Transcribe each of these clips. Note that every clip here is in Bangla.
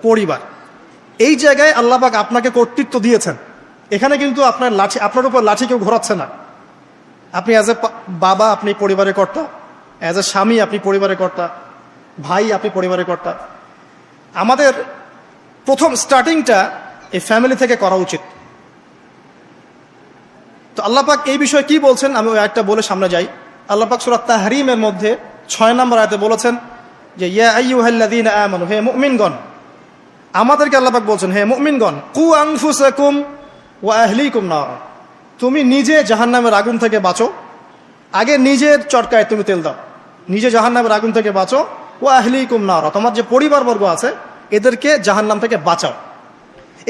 পরিবার। এই জায়গায় আল্লাহ পাক আপনাকে কর্তৃত্ব দিয়েছেন। এখানে কিন্তু আপনার উপর লাঠি কেউ ঘোরাচ্ছে না। আপনি অ্যাজ এ বাবা আপনি পরিবারের কর্তা, অ্যাজ এ স্বামী আপনি পরিবারের কর্তা, ভাই আপনি পরিবারের কর্তা। আমাদের প্রথম স্টার্টিংটা এই ফ্যামিলি থেকে করা উচিত। তো আল্লাহ পাক এই বিষয়ে কি বলছেন আমি ওই আয়াতটা বলে সামনে যাই। আল্লাহ পাক সূরা তাহরিমের মধ্যে 6 নম্বর আয়াতে বলেছেন যে ইয়া আইয়ুহাল্লাযীনা আমানু, হে মুমিনগণ, আমাদেরকে আল্লাহ পাক বলছেন হে মুমিনগণ, কু আনফুসাকুম ওয়া আহলিকুম নার, তুমি নিজে জাহান্নামের আগুন থেকে বাঁচো। আগে নিজের চরকায় তুমি তেল দাও, নিজে জাহান্নামের আগুন থেকে বাঁচো। ওয়া আহলিকুম নার, তোমার যে পরিবারবর্গ আছে এদেরকে জাহান্নাম থেকে বাঁচাও।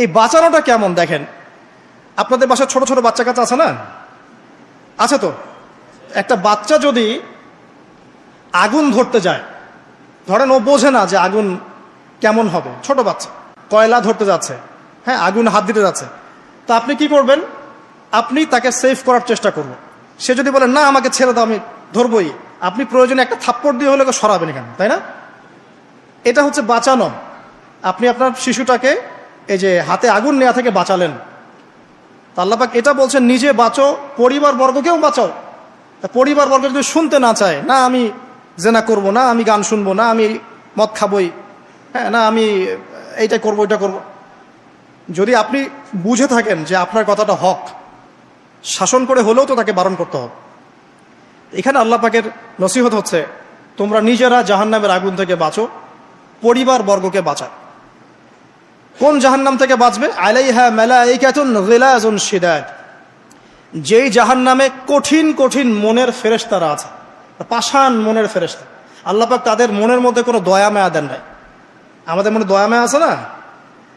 এই বাঁচানোটা কেমন দেখেন, আপনাদের বাসায় ছোট ছোট বাচ্চা কাচ্চা আছে না? আছে তো। একটা বাচ্চা যদি আগুন ধরতে যায়, ধরেন ও বোঝে না যে আগুন কেমন হবে, ছোট বাচ্চা কয়লা ধরতে যাচ্ছে, হ্যাঁ আগুন হাত দিতে যাচ্ছে, তো আপনি কি করবেন? আপনি তাকে সেভ করার চেষ্টা করবেন। সে যদি বলে না আমাকে ছেড়ে দাও আমি ধরবই, আপনি প্রয়োজনে একটা থাপ্পড় দিয়ে হলে সরাবেন এখানে, তাই না? এটা হচ্ছে বাঁচানো। আপনি আপনার শিশুটাকে এই যে হাতে আগুন নেওয়া থেকে বাঁচালেন। আল্লাহ পাক এটা বলছেন নিজে বাঁচো, পরিবার বর্গকেও বাঁচাও। পরিবার বর্গ যদি শুনতে না চায়, না আমি জেনা করব না, আমি গান শুনবো না, আমি মদ খাবই, হ্যাঁ না আমি এইটা করবো এটা করব, যদি আপনি বুঝে থাকেন যে আপনার কথাটা হক, শাসন করে হলেও তো তাকে বারণ করতে হবে। এখানে আল্লাহ পাকের নসিহত হচ্ছে তোমরা নিজেরা জাহান্নামের আগুন থেকে বাঁচো, পরিবার বর্গকে বাঁচাও। কোন জাহান্নাম থেকে বাঁচবে? আলাইহা মালাইকাতুন গিলাজুন শিদাদ, যেই জাহান্নামে কঠিন কঠিন মনের ফেরেশতারা আছে, পাষাণ মনের ফেরেশতা। আল্লাহ পাক তাদের মনের মধ্যে কোনো দয়া মায়া দেন নাই। আমাদের মনে দয়া মায়া আছে না,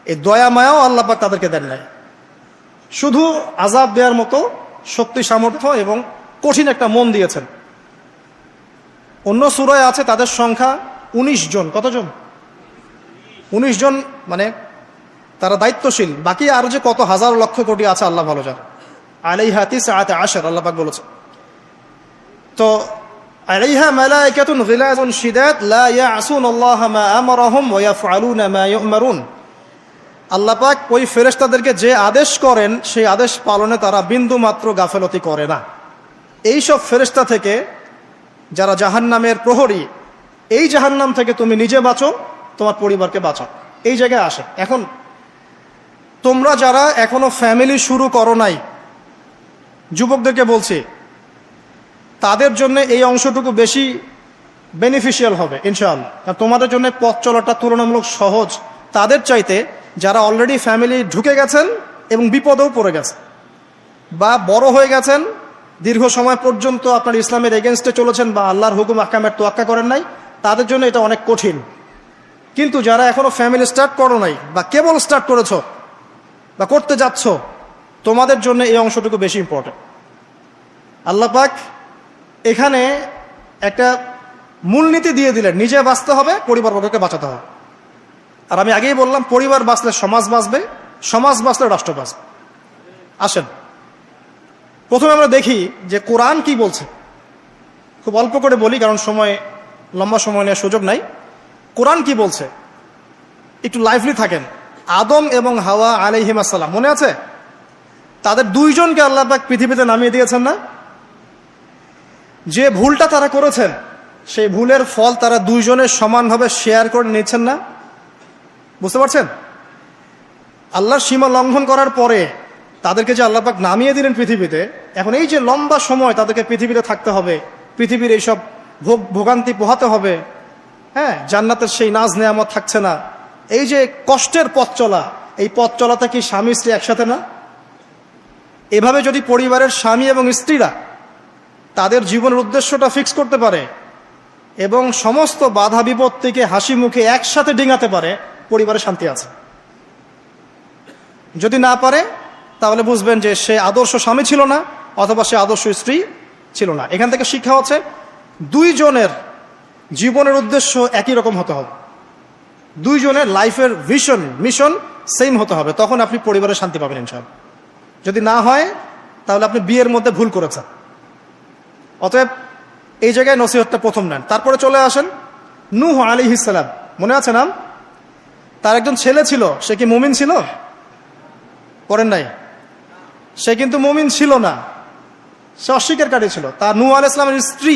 এই দয়া মায়াও আল্লাহ পাক তাদেরকে দেন নাই। শুধু আযাব দেওয়ার মতো শক্তি সামর্থ্য এবং কঠিন একটা মন দিয়েছেন। অন্য সূরায় আছে তাদের সংখ্যা 19 জন। কতজন? 19 জন, মানে তারা দায়িত্বশীল। বাকি আর যে কত হাজার লক্ষ কোটি আছে আল্লাহ ভালো জানে। আলাইহা তিসআত আশর আল্লাহ পাক বলেছে। তো আলাইহা মালাইকাতুন গিলাজুন শিদাদ লা ইয়াসুনাল্লাহা মা আমারাহুম ওয়া ইয়াফআলুনা মা ইউমারুন, আল্লাহ পাক ওই ফেরেশতাদেরকে যে আদেশ করেন সেই আদেশ পালনে তারা বিন্দু মাত্র গাফেলতি করে না। এই সব ফেরেশতা থেকে যারা জাহান্নামের প্রহরী, এই জাহান্নাম থেকে তুমি নিজে বাঁচো, তোমার পরিবারকে বাঁচাও। এই জায়গায় আসে। এখন তোমরা যারা এখনো ফ্যামিলি শুরু করো নাই, যুবকদেরকে বলছি, তাদের জন্য এই অংশটুকু বেশি বেনিফিশিয়াল হবে ইনশাআল্লাহ। কারণ তোমাদের জন্য পথ চলাটা তুলনামূলক সহজ তাদের চাইতে যারা অলরেডি ফ্যামিলি ঢুকে গেছেন এবং বিপদেও পড়ে গেছে, বা বড় হয়ে গেছেন, দীর্ঘ সময় পর্যন্ত আপনার ইসলামের এগেনস্টে চলেছেন বা আল্লাহর হুকুম আহকামের তোয়াক্কা করেন নাই, তাদের জন্য এটা অনেক কঠিন। কিন্তু যারা এখনো ফ্যামিলি স্টার্ট করো নাই বা কেবল স্টার্ট করেছ বা করতে যাচ্ছ, তোমাদের জন্য এই অংশটুকু বেশি ইম্পর্টেন্ট। আল্লাহ পাক এখানে একটা মূলনীতি দিয়ে দিলেন, নিজে বাঁচতে হবে, পরিবারবর্গকে বাঁচাতে হবে। আর আমি আগেই বললাম পরিবার বাঁচলে সমাজ বাঁচবে, সমাজ বাঁচলে রাষ্ট্র বাঁচবে। আসেন প্রথমে আমরা দেখি যে কোরআন কি বলছে। খুব অল্প করে বলি কারণ লম্বা সময় নেওয়ার সুযোগ নাই। কোরআন কি বলছে একটু লাইভলি থাকেন। আদম এবং হাওয়া আলাইহিম আসসালাম, মনে আছে? তাদের দুইজনকে আল্লাহ পাক পৃথিবীতে নামিয়ে দিয়েছেন না? যে ভুলটা তারা করেছেন সেই ভুলের ফল তারা দুইজনের সমানভাবে শেয়ার করে নিচ্ছেন না? বুঝতে পারছেন? আল্লাহর সীমা লঙ্ঘন করার পরে তাদেরকে যে আল্লাহ পাক নামিয়ে দিলেন পৃথিবীতে, এখন এই যে লম্বা সময় তাদেরকে পৃথিবীতে থাকতে হবে, পৃথিবীর এইসব ভোগান্তি পোহাতে হবে, হ্যাঁ জান্নাতের সেই নাজ নেয়ামত থাকছে না, এই যে কষ্টের পথ চলা, এই পথ চলাটা কি স্বামী স্ত্রী একসাথে না? এভাবে যদি পরিবারের স্বামী এবং স্ত্রীরা তাদের জীবনের উদ্দেশ্যটা ফিক্স করতে পারে এবং সমস্ত বাধা বিপত্তিকে হাসি মুখে একসাথে ডিঙাতে পারে, পরিবারে শান্তি আছে। যদি না পারে তাহলে বুঝবেন যে সে আদর্শ স্বামী ছিল না অথবা সে আদর্শ স্ত্রী ছিল না। এখান থেকে শিক্ষা হচ্ছে দুইজনের জীবনের উদ্দেশ্য একই রকম হতে হবে, দুইজনের লাইফের ভিশন মিশন সেম হতে হবে, তখন আপনি পরিবারে শান্তি পাবেন ইনশাআল্লাহ। যদি না হয় তাহলে আপনি বিয়ের মধ্যে ভুল করেছেন। অতএব এই জায়গায় নসিহতটা প্রথম নেন। তারপরে চলে আসেন নূহ আলাইহিস সালাম, মনে আছে নাম? তার একজন ছেলে ছিল, সে কি মুমিন ছিল? করেন নাই? সে কিন্তু মুমিন ছিল না, সে অস্বীকারী ছিল। তার নূহ আলাইহিস সালামের স্ত্রী,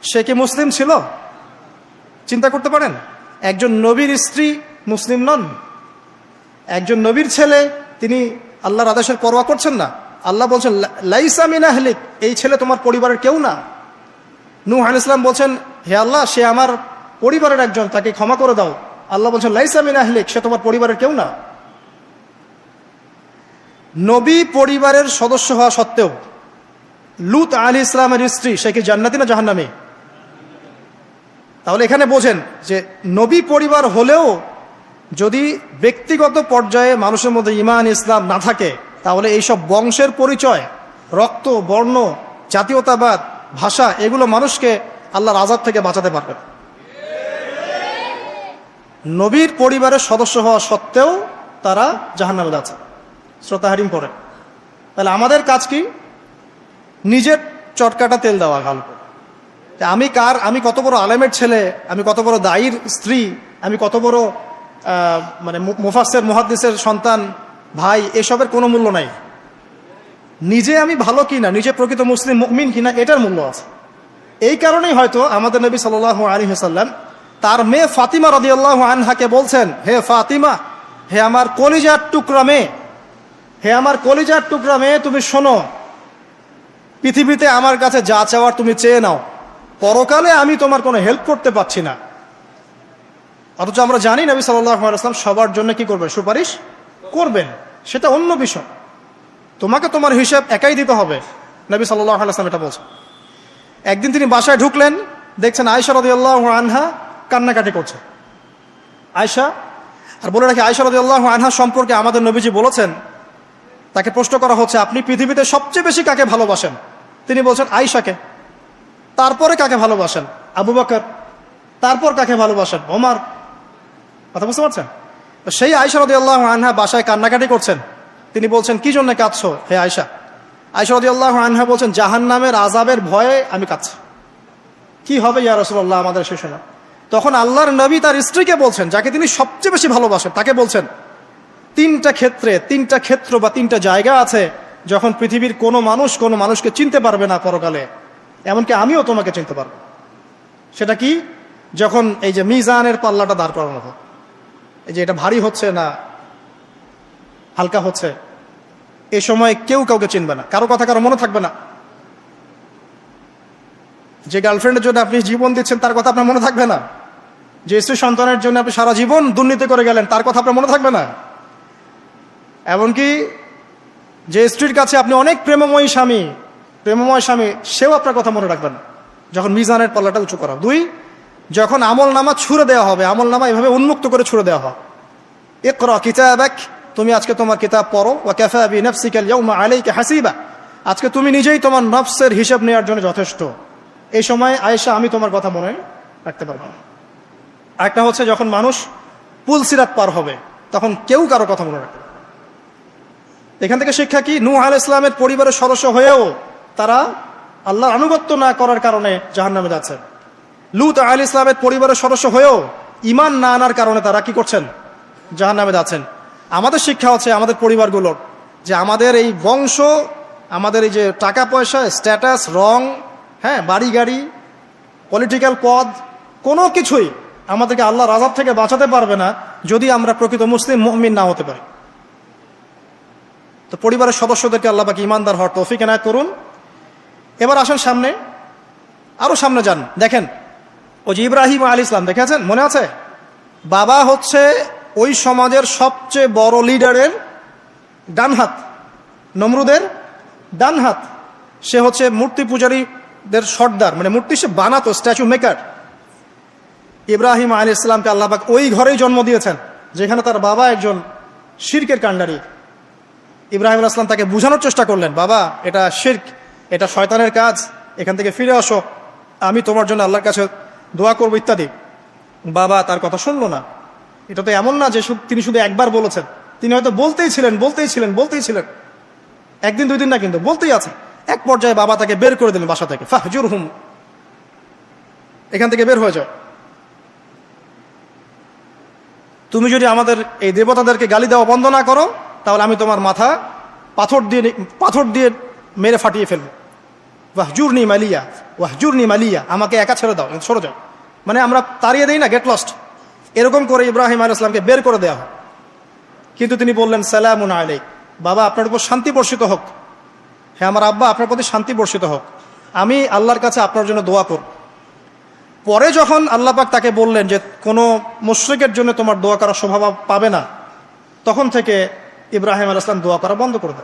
সে কি মুসলিম ছিল? চিন্তা করতে পারেন, একজন নবীর স্ত্রী মুসলিম নন, একজন নবীর ছেলে, তিনি আল্লাহর আদেশের পরোয়া করছেন না। আল্লাহ বলছেন লাইসা মিন আহলিক, এই ছেলে তোমার পরিবারের কেউ না। নূহ আলাইহিস সালাম বলছেন, হে আল্লাহ, সে আমার পরিবারের একজন, তাকে ক্ষমা করে দাও। আল্লাহ বলছেন লাইসা মিন আহলিক, সে তোমার পরিবারের কেউ না। নবী পরিবারের সদস্য হওয়া সত্ত্বেও লূত আলাইহিস সালামের স্ত্রী, সে কি জান্নাতি না জাহান্নামী? তাহলে এখানে বোঝেন যে নবী পরিবার হলেও যদি ব্যক্তিগত পর্যায়ে মানুষের মধ্যে ঈমান ইসলাম না থাকে, তাহলে এইসব বংশের পরিচয়, রক্ত, বর্ণ, জাতীয়তাবাদ, ভাষা, এগুলো মানুষকে আল্লাহর আযাব থেকে বাঁচাতে পারবে না। নবীর পরিবারের সদস্য হওয়া সত্ত্বেও তারা জাহান্নামে যাচ্ছে, সূরা তাহরিম পড়ে। তাহলে আমাদের কাজ কি? নিজের চটকাটা তেল দেওয়া ভালো করে। আমি কত বড় আলেমের ছেলে, আমি কত বড় দায়ীর স্ত্রী, আমি কত বড় মানে মুফাসসির মুহাদ্দিসের সন্তান, ভাই, এসবের কোনো মূল্য নাই। নিজে আমি ভালো কিনা, নিজে প্রকৃত মুসলিম মুমিন কিনা, এটার মূল্য আছে। এই কারণেই হয়তো আমাদের নবী সাল্লাল্লাহু আলাইহি ওয়াসাল্লাম তার মেয়ে ফাতিমা রাদিয়াল্লাহু আনহাকে বলছেন, হে ফাতিমা, হে আমার কলিজার টুকরা মেয়ে, হে আমার কলিজার টুকরা মেয়ে, তুমি শোনো, পৃথিবীতে আমার কাছে যা চাওয়ার তুমি চেয়ে নাও, পরকালে আমি তোমার কোনো হেল্প করতে পারছি না। অথচ আমরা জানি নবী সাল্লাল্লাহু আলাইহি ওয়াসাল্লাম সবার জন্য কি করবেন? সুপারিশ করবেন, সেটা অন্য বিষয়। তোমাকে তোমার হিসাব একাই দিতে হবে, নবী সাল্লাল্লাহু আলাইহি ওয়াসাল্লাম এটা বলছেন। একদিন তিনি বাসায় ঢুকলেন, দেখছেন আয়েশা রাদিয়াল্লাহু আনহা কান্নাকাটি করছে। আয়েশা, আর বলে রাখি, আয়েশা রাদিয়াল্লাহু আনহা সম্পর্কে আমাদের নবীজি বলেছেন, তাকে প্রশ্ন করা হচ্ছে, আপনি পৃথিবীতে সবচেয়ে বেশি কাকে ভালোবাসেন? তিনি বলছেন আয়েশাকে। তারপরে কাকে ভালোবাসেন? আবু বকর। তারপর কাকে ভালোবাসেন? ওমর। কথা বুঝতে পারছেন? সেই আয়েশা রাদিয়াল্লাহু আনহা বাসায় কান্নাকাটি করছেন। তিনি বলছেন, কি জন্য কাঁদছো হে আয়েশা? আয়েশা রাদিয়াল্লাহু আনহা বলছেন, জাহান্নামের আযাবের ভয়ে আমি কাঁদছি। কি হবে ইয়া রাসূলুল্লাহ আমাদের শেষে না? তখন আল্লাহর নবী তার স্ত্রীকে বলছেন, যাকে তিনি সবচেয়ে বেশি ভালোবাসেন, তাকে বলছেন, তিনটা ক্ষেত্র বা তিনটা জায়গা আছে যখন পৃথিবীর কোনো মানুষকে চিনতে পারবে না পরকালে, এমনকি আমিও তোমাকে চিনতে পারবো। সেটা কি? যখন এই যে মিজানের পাল্লাটা দাঁড় করানো হবে, এই যে এটা ভারী হচ্ছে না হালকা হচ্ছে, এ সময় কেউ কাউকে চিনবে না, কারো কথা কারো মনে থাকবে না। যে গার্লফ্রেন্ডের জন্য আপনি জীবন দিচ্ছেন, তার কথা আপনার মনে থাকবে না। যে স্ত্রী সন্তানের জন্য আপনি সারা জীবন দুর্নীতি করে গেলেন, তার কথা আপনার মনে থাকবে না। এমনকি যে স্ত্রীর কাছে আপনি অনেক প্রেমময় স্বামী, সেও আপনার কথা মনে রাখবেন না যখন মিজানের পাল্লাটা উঁচু করা। দুই, যখন আমল নামা ছুড়ে দেওয়া হবে, আমল নামা এভাবে উন্মুক্ত করে ছুড়ে দেওয়া হয়, ইকরা কিতাবাক, তুমি আজকে তোমার কিতাব পড়ো, ওয়া কাফা বিনাফসিকা আল-ইয়াওমা আলাইকা হাসিবা, আজকে তুমি নিজেই তোমার নফসের হিসাব নেওয়ার জন্য যথেষ্ট। এই সময় আয়েশা, আমি তোমার কথা মনে রাখতে পারবো না। আরেকটা হচ্ছে যখন মানুষ পুলসিরাত পার হবে, তখন কেউ কারো কথা মনে রাখবে না। এখান থেকে শিক্ষা কি? নূহ আলাইহিস সালামের পরিবারের সদস্য হয়েও তারা আল্লাহর আনুগত্য না করার কারণে জাহান্নামে যাচ্ছেন। লূত আলাইহিস সালামের পরিবারের সদস্য হয়েও ঈমান না আনার কারণে তারা কি করছেন? জাহান্নামে যাচ্ছেন। আমাদের শিক্ষা হচ্ছে আমাদের পরিবারগুলোর, যে আমাদের এই বংশ, আমাদের এই যে টাকা পয়সা, স্ট্যাটাস, রং, হ্যাঁ, বাড়ি গাড়ি, পলিটিক্যাল পদ, কোনো কিছুই আমাদেরকে আল্লাহর আযাব থেকে বাঁচাতে পারবে না যদি আমরা প্রকৃত মুসলিম মুমিন না হতে পারি। তো পরিবারের সদস্যদেরকে আল্লাহ পাক ঈমানদার হওয়ার তৌফিক এনায়েত করুন। এবার আসেন সামনে, আরো সামনে যান, দেখেন ওই যে ইব্রাহিম আলাইহিস সালাম, দেখেছেন? মনে আছে? বাবা হচ্ছে ওই সমাজের সবচেয়ে বড় লিডারের ডান হাত, নমরুদের ডান হাত। সে হচ্ছে মূর্তি পূজারীদের সর্দার, মানে মূর্তি সে বানাতো, স্ট্যাচু মেকার। ইব্রাহিম আলাইহিস সালামকে আল্লাহ পাক ওই ঘরেই জন্ম দিয়েছেন যেখানে তার বাবা একজন শিরকের কাণ্ডারী। ইব্রাহিম আলাইহিস সালাম তাকে বোঝানোর চেষ্টা করলেন, বাবা, এটা শিরক, এটা শয়তানের কাজ, এখান থেকে ফিরে আসো, আমি তোমার জন্য আল্লাহর কাছে দোয়া করবো ইত্যাদি। বাবা তার কথা শুনলো না। এটা তো এমন না যে তিনি শুধু একবার বলেছেন, তিনি হয়তো বলতেই ছিলেন, একদিন দুই দিন না, কিন্তু বলতেই আছে। এক পর্যায়ে বাবা তাকে বের করে দিলেন বাসা থেকে, ফাহজুরহুম, এখান থেকে বের হয়ে যাও। তুমি যদি আমাদের এই দেবতাদেরকে গালি দেওয়া বন্ধ না করো তাহলে আমি তোমার মাথা পাথর দিয়ে মেরে ফাটিয়ে ফেলবো। ওয়াহজুরনি মালিয়া, ওয়াহজুরনি মালিয়া, আমাকে একা ছেড়ে দাও, সরে যাও, মানে আমরা তাড়িয়ে দেই না, গেট লস্ট, এরকম করে ইব্রাহিম আলাইহিস সালামকে বের করে দেওয়া হয়। কিন্তু তিনি বললেন সালামুন আলাইক, বাবা আপনার উপর শান্তি বর্ষিত হোক, হ্যাঁ আমার আব্বা আপনার প্রতি শান্তি বর্ষিত হোক, আমি আল্লাহর কাছে আপনার জন্য দোয়া করব। পরে যখন আল্লাহ পাক তাকে বললেন যে কোনো মুশরিকের জন্য তোমার দোয়া করার স্বভাব পাবে না, তখন থেকে ইব্রাহিম আলাইহিস সালাম দোয়া করা বন্ধ করে দেন।